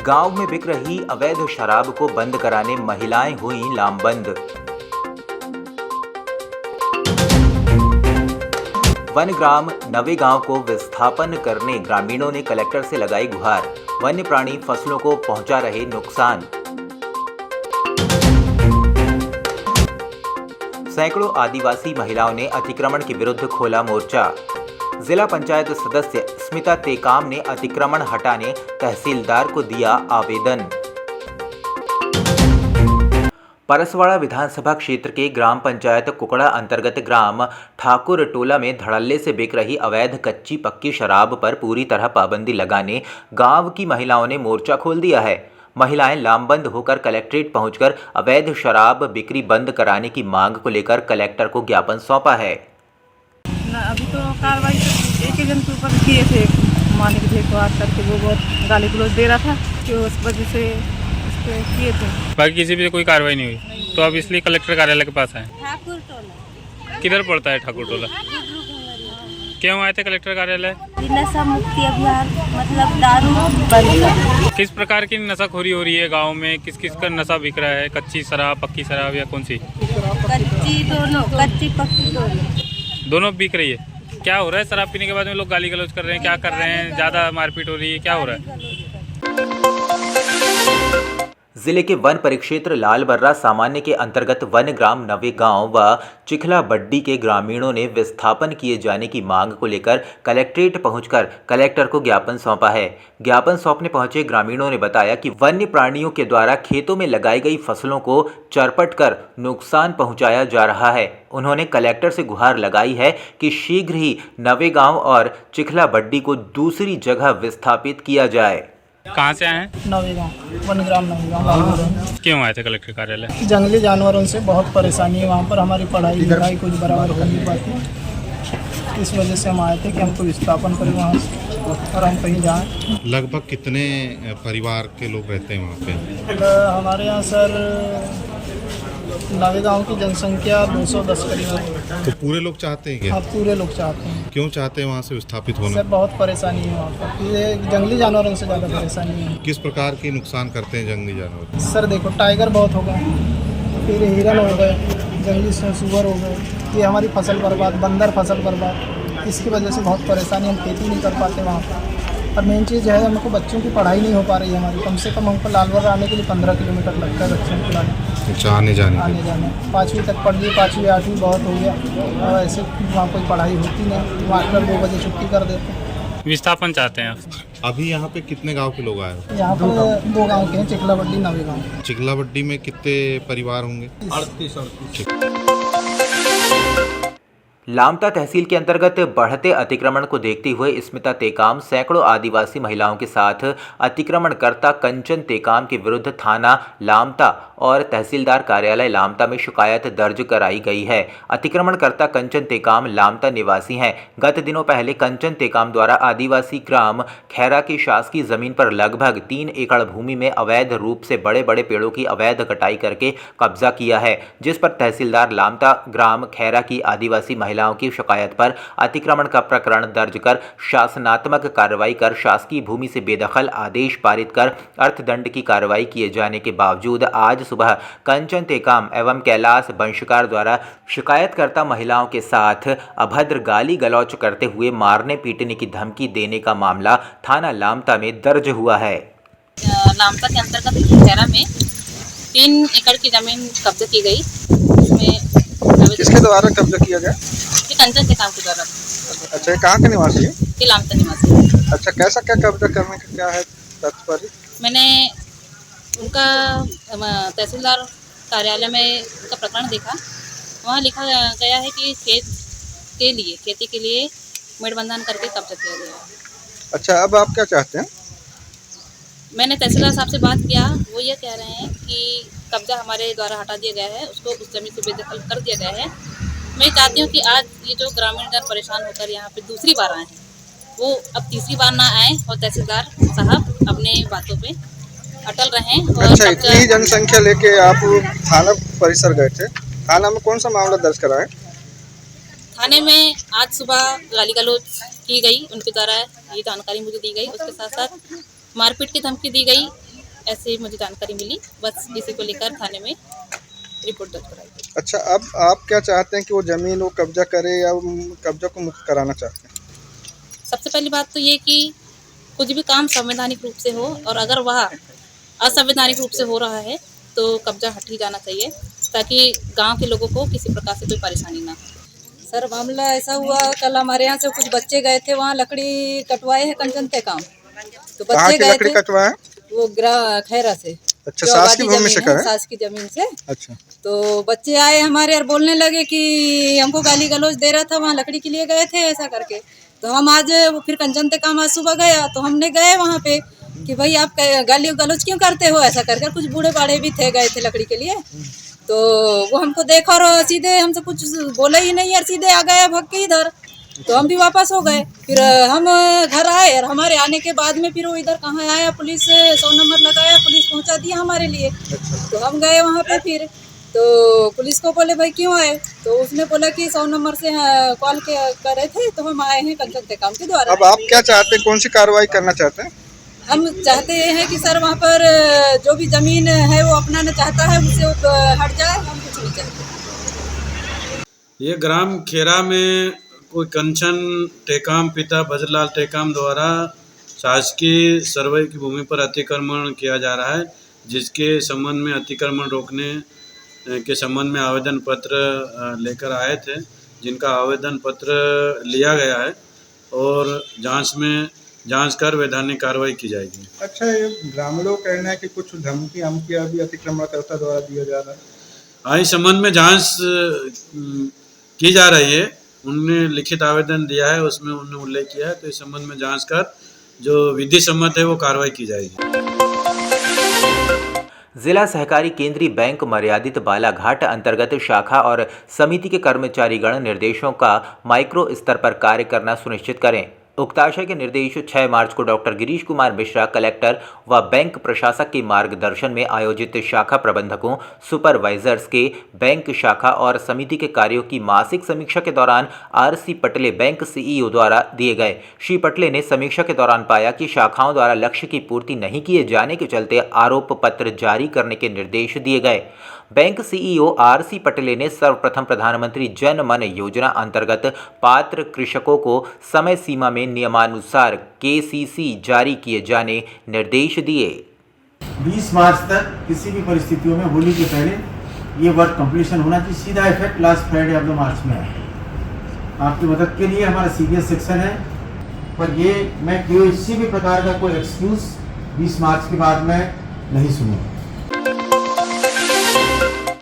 गांव में बिक रही अवैध शराब को बंद कराने महिलाएं हुईं लामबंद। वनग्राम नवे गांव को विस्थापन करने ग्रामीणों ने कलेक्टर से लगाई गुहार। वन्य प्राणी फसलों को पहुंचा रहे नुकसान। सैकड़ों आदिवासी महिलाओं ने अतिक्रमण के विरुद्ध खोला मोर्चा। जिला पंचायत सदस्य स्मिता टेकाम ने अतिक्रमण हटाने तहसीलदार को दिया आवेदन। परसवाड़ा विधानसभा क्षेत्र के ग्राम पंचायत कुकड़ा अंतर्गत ग्राम ठाकुर टोला में धड़ल्ले से बिक रही अवैध कच्ची पक्की शराब पर पूरी तरह पाबंदी लगाने गांव की महिलाओं ने मोर्चा खोल दिया है। महिलाएं लामबंद होकर कलेक्ट्रेट पहुंचकर अवैध शराब बिक्री बंद कराने की मांग को लेकर कलेक्टर को ज्ञापन सौंपा है। अभी तो कार्रवाई एक जन के ऊपर किए थे, मालिक थे तो आज करके वो बहुत गाली गलौज दे रहा था कि उस वजह से उस पर किए थे। बाकी किसी भी कोई कार्रवाई नहीं हुई तो अब इसलिए कलेक्टर कार्यालय के पास आए। ठाकुर टोला किधर पड़ता है ठाकुर टोला? क्यों आए थे कलेक्टर कार्यालय? नशा मुक्ति अभियान, मतलब दारू बंद। किस प्रकार की नशाखोरी हो रही है गांव में? किस किस का नशा बिक रहा है? कच्ची शराब, पक्की शराब या कौन सी? कच्ची दोनों, कच्ची पक्की दोनों बिक रही है। क्या हो रहा है? शराब पीने के बाद में लोग गाली गलौज कर रहे हैं, क्या कर रहे हैं? ज़्यादा मारपीट हो रही है, क्या हो रहा है? जिले के वन परिक्षेत्र लालबर्रा सामान्य के अंतर्गत वन ग्राम नवे गांव व चिखला बड्डी के ग्रामीणों ने विस्थापन किए जाने की मांग को लेकर कलेक्ट्रेट पहुंचकर कलेक्टर को ज्ञापन सौंपा है। ज्ञापन सौंपने पहुंचे ग्रामीणों ने बताया कि वन्य प्राणियों के द्वारा खेतों में लगाई गई फसलों को चरपट कर नुकसान पहुंचाया जा रहा है। उन्होंने कलेक्टर से गुहार लगाई है कि शीघ्र ही नवे गांव और चिखला बड्डी को दूसरी जगह विस्थापित किया जाए। कहाँ से आए हैं? नवेगांव, वनग्राम नवेगांव। क्यों आए थे कलेक्टर कार्यालय? जंगली जानवरों से बहुत परेशानी है, वहाँ पर हमारी पढ़ाई लिखाई कुछ बराबर कर नहीं पाती। इस वजह से हम आए थे कि हमको विस्थापन करें वहाँ से और हम कहीं जाएँ। लगभग कितने परिवार के लोग रहते हैं वहाँ पे? हमारे यहाँ सर नवेगांव की जनसंख्या 210 करीब है। तो पूरे लोग चाहते हैं क्या? हाँ, पूरे लोग चाहते हैं। क्यों चाहते हैं वहाँ से विस्थापित होना? सर बहुत परेशानी है वहाँ पर, ये जंगली जानवरों से ज़्यादा परेशानी है। किस प्रकार की नुकसान करते हैं जंगली जानवर? सर देखो, टाइगर बहुत हो गए, फिर हिरन हो गए, जंगली सुअर हो गए, ये हमारी फसल बर्बाद, बंदर फसल बर्बाद। इसकी वजह से बहुत परेशानी, हम खेती नहीं कर पाते वहाँ पर। और मेन चीज़ है हमको बच्चों की पढ़ाई नहीं हो पा रही है हमारी। कम से कम हमको लालबर्रा आने के लिए 15 किलोमीटर लगता है बच्चों को लाने आने जाने जाने। 5वीं तक पढ़ लिए, 5वीं 8वीं बहुत हो गया और ऐसे वहाँ कोई पढ़ाई होती नहीं। मास्टर 2 बजे छुट्टी कर देते। विस्थापन चाहते हैं आप? अभी यहाँ पे कितने गांव के लोग आए हो? यहाँ पर 2 गांव के हैं, चिखला बड्डी नवे गाँव। चिखला बड्डी में कितने परिवार होंगे? 38। लामता तहसील के अंतर्गत बढ़ते अतिक्रमण को देखते हुए स्मिता टेकाम सैकड़ों आदिवासी महिलाओं के साथ अतिक्रमणकर्ता कंचन टेकाम के विरुद्ध थाना लामता और तहसीलदार कार्यालय लामता में शिकायत दर्ज कराई गई है। अतिक्रमणकर्ता कंचन टेकाम लामता निवासी हैं। गत दिनों पहले कंचन टेकाम द्वारा आदिवासी ग्राम खैरा की शासकीय जमीन पर लगभग 3 एकड़ भूमि में अवैध रूप से बड़े बड़े पेड़ों की अवैध कटाई करके कब्जा किया है, जिस पर तहसीलदार लामता ग्राम खैरा की आदिवासी महिलाओं की शिकायत पर अतिक्रमण का प्रकरण दर्ज कर शासनात्मक कार्रवाई कर शासकीय भूमि से बेदखल आदेश पारित कर अर्थदंड की कार्रवाई किए जाने के बावजूद आज सुबह कंचन टेकाम एवं कैलाश वंशकार द्वारा शिकायतकर्ता महिलाओं के साथ अभद्र गाली गलौच करते हुए मारने पीटने की धमकी देने का मामला थाना लामता में दर्ज हुआ है। लामता के अंतर्गत खैरा में 3 एकड़ की जमीन कब्जा की गई। इसमें किसके द्वारा कब्जा किया गया? ये कंचन टेकाम के द्वारा। अच्छा, ये कहाँ के निवासी है? ये लामता निवासी। अच्छा, कैसा क्या कब्जा करने का क्या है तात्पर्य? मैंने उनका तहसीलदार कार्यालय में उनका प्रकरण देखा। वहाँ लिखा गया है कि खेती के लिए मेड़बंधन करके कब्जा किया गया है। अच्छा, अब आप क्या चाहते हैं? मैंने तहसीलदार साहब से बात किया, वो ये कह रहे हैं कि कब्जा हमारे द्वारा हटा दिया गया है, उसको उस जमीन से बेदखल कर दिया गया है। मैं चाहती हूँ कि आज ये जो ग्रामीण जन परेशान होकर यहाँ पे दूसरी बार आए हैं, वो अब तीसरी बार ना आए और तहसीलदार साहब अपने बातों पे अटल रहें। और अच्छा, इतनी जनसंख्या लेके आप थाना परिसर गए थे, थाना में कौन सा मामला दर्ज करा है? थाने में आज सुबह गाली गलौज की गई, उनके द्वारा ये जानकारी मुझे दी गई। उसके साथ साथ मारपीट की धमकी दी गई ऐसे मुझे जानकारी मिली, बस इसी को लेकर थाने में रिपोर्ट दर्ज कराई गई। अच्छा, अब आप क्या चाहते हैं कि वो ज़मीन वो कब्जा करे या कब्जा को मुक्त कराना चाहते हैं? सबसे पहली बात तो ये कि कुछ भी काम संवैधानिक रूप से हो, और अगर वह असंवैधानिक रूप से हो रहा है तो कब्जा हट ही जाना चाहिए, ताकि गांव के लोगों को किसी प्रकार से कोई परेशानी ना हो। सर मामला ऐसा हुआ, कल हमारे यहाँ से कुछ बच्चे गए थे, वहाँ लकड़ी कटवाए हैं कंचन ते काम। तो कहाँ बच्चे की गए लकड़ी थे कटवाए? वो खैरा से। अच्छा, जो सास की आबादी भूमि से जमीन है, करें? सास की जमीन से। अच्छा, तो बच्चे आए हमारे और बोलने लगे कि हमको गाली गलौज दे रहा था, वहाँ लकड़ी के लिए गए थे ऐसा करके। तो हम आज वो फिर कंचन ते काम आज सुबह गया, तो हमने गए वहाँ पे कि भाई आप गाली गलौज क्यों करते हो ऐसा करके। कुछ बूढ़े बाड़े भी थे, गए थे लकड़ी के लिए। तो वो हमको देखा और सीधे हमसे कुछ बोला ही नहीं, और सीधे आ गए भग के इधर। तो हम भी वापस हो गए। फिर हम घर आए, और हमारे आने के बाद में फिर वो इधर कहाँ आया, पुलिस से 100 नंबर लगाया, पुलिस पहुंचा दिया हमारे लिए। तो हम गए वहाँ पे, फिर तो पुलिस को बोले भाई क्यों आए, तो उसने बोला कि 100 नंबर से कॉल कर रहे थे, तो हम आए हैं कंचन ते काम के द्वारा। अब आप क्या चाहते हैं, कौन सी कार्रवाई करना चाहते हैं? हम चाहते हैं कि सर वहाँ पर जो भी ज़मीन है वो अपनाना चाहता है उससे वो हट जाए, हम कुछ नहीं चाहते। ये ग्राम खेरा में कोई कंचन टेकाम पिता भजरलाल टेकाम द्वारा शासकीय सर्वे की भूमि पर अतिक्रमण किया जा रहा है, जिसके संबंध में अतिक्रमण रोकने के संबंध में आवेदन पत्र लेकर आए थे, जिनका आवेदन पत्र लिया गया है और जांच कर वैधानिक कार्रवाई की जाएगी। अच्छा, ये ग्रामीणों का कहना है कि कुछ धमकियां भी अतिक्रमणकर्ता द्वारा दिया जा रहा है। हाँ, इस संबंध में जांच की जा रही है। उन्होंने लिखित आवेदन दिया है, उसमें उन्होंने उल्लेख किया है, तो इस संबंध में जांच कर जो विधि सम्मत है वो कार्रवाई की जाएगी। जिला सहकारी केंद्रीय बैंक मर्यादित बालाघाट अंतर्गत शाखा और समिति के कर्मचारीगण निर्देशों का माइक्रो स्तर पर कार्य करना सुनिश्चित करें। उक्ताशय के निर्देश 6 मार्च को डॉक्टर गिरीश कुमार मिश्रा कलेक्टर व बैंक प्रशासक के मार्गदर्शन में आयोजित शाखा प्रबंधकों सुपरवाइजर्स के बैंक शाखा और समिति के कार्यों की मासिक समीक्षा के दौरान आरसी पटले बैंक सीईओ द्वारा दिए गए। श्री पटले ने समीक्षा के दौरान पाया कि शाखाओं द्वारा लक्ष्य की पूर्ति नहीं किए जाने के चलते आरोप पत्र जारी करने के निर्देश दिए गए। बैंक सीईओ आरसी पटले ने सर्वप्रथम प्रधानमंत्री जन मन योजना अंतर्गत पात्र कृषकों को समय सीमा में नियमानुसार केसीसी जारी किए जाने निर्देश दिए। 20 मार्च तक किसी भी परिस्थितियों में होली के पहले ये वर्क कंप्लीशन होना चाहिए। सीधा effect last Friday of the March में है। आपकी मदद के लिए हमारा सीरियस सेक्शन है, पर ये मैं किसी भी प्रकार का कोई एक्सक्यूज 20 मार्च के बाद में नहीं सुनूंगा।